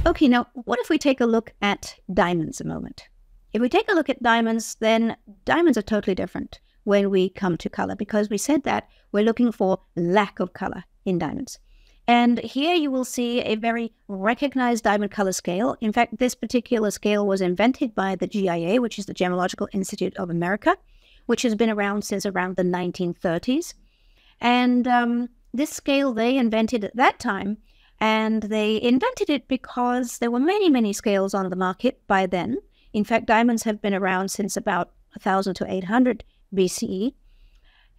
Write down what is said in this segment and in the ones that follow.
Okay, now what if we take a look at diamonds a moment? If we take a look at diamonds, then diamonds are totally different when we come to color, because we said that we're looking for lack of color in diamonds. And here you will see a very recognized diamond color scale. In fact, this particular scale was invented by the GIA, which is the Gemological Institute of America, which has been around since around the 1930s. And this scale they invented at that time, and they invented it because there were many, many scales on the market by then. In fact, diamonds have been around since about 1000 to 800 BCE.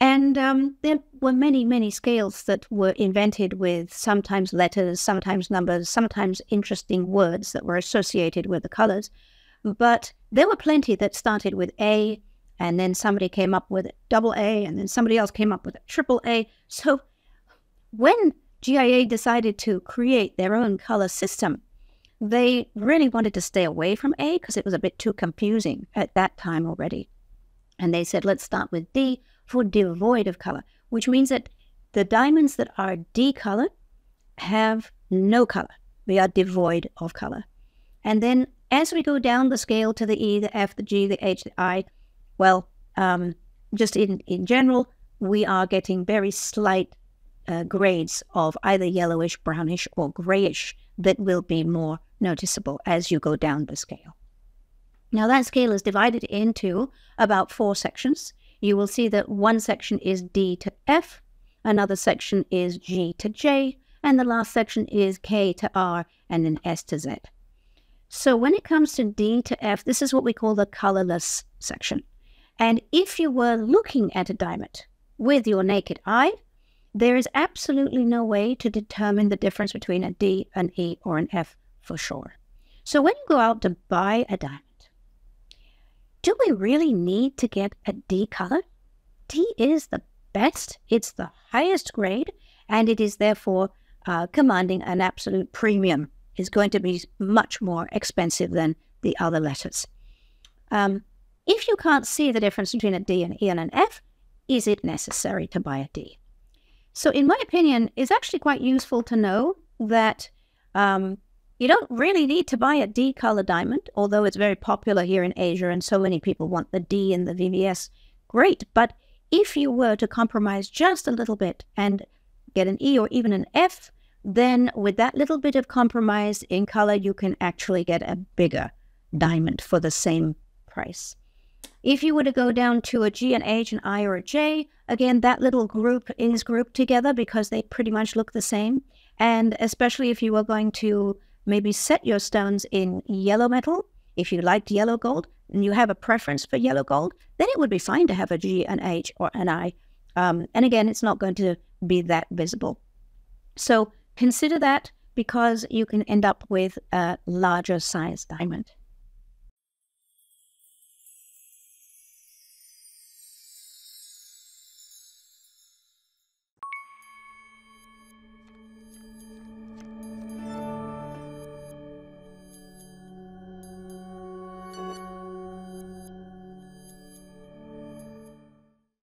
And there were many, many scales that were invented with sometimes letters, sometimes numbers, sometimes interesting words that were associated with the colors. But there were plenty that started with A, and then somebody came up with double A, and then somebody else came up with a triple A. So when GIA decided to create their own color system, they really wanted to stay away from A because it was a bit too confusing at that time already. And they said, let's start with D for devoid of color, which means that the diamonds that are D color have no color. They are devoid of color. And then as we go down the scale to the E, the F, the G, the H, the I, well, just in general, we are getting very slight grades of either yellowish, brownish, or grayish that will be more noticeable as you go down the scale. Now that scale is divided into about 4 sections. You will see that one section is D to F, another section is G to J, and the last section is K to R, and then S to Z. So when it comes to D to F, this is what we call the colorless section. And if you were looking at a diamond with your naked eye, there is absolutely no way to determine the difference between a D, an E, or an F for sure. So when you go out to buy a diamond, do we really need to get a D color? D is the best, it's the highest grade, and it is therefore commanding an absolute premium. It's going to be much more expensive than the other letters. If you can't see the difference between a D, an E, and an F, is it necessary to buy a D? So in my opinion, it's actually quite useful to know that you don't really need to buy a D color diamond, although it's very popular here in Asia and so many people want the D and the VVS. Great, but if you were to compromise just a little bit and get an E or even an F, then with that little bit of compromise in color, you can actually get a bigger diamond for the same price. If you were to go down to a G, an H, an I, or a J, again, that little group is grouped together because they pretty much look the same. And especially if you were going to maybe set your stones in yellow metal, if you liked yellow gold and you have a preference for yellow gold, then it would be fine to have a G, an H, or an I. And again, it's not going to be that visible. So consider that because you can end up with a larger size diamond.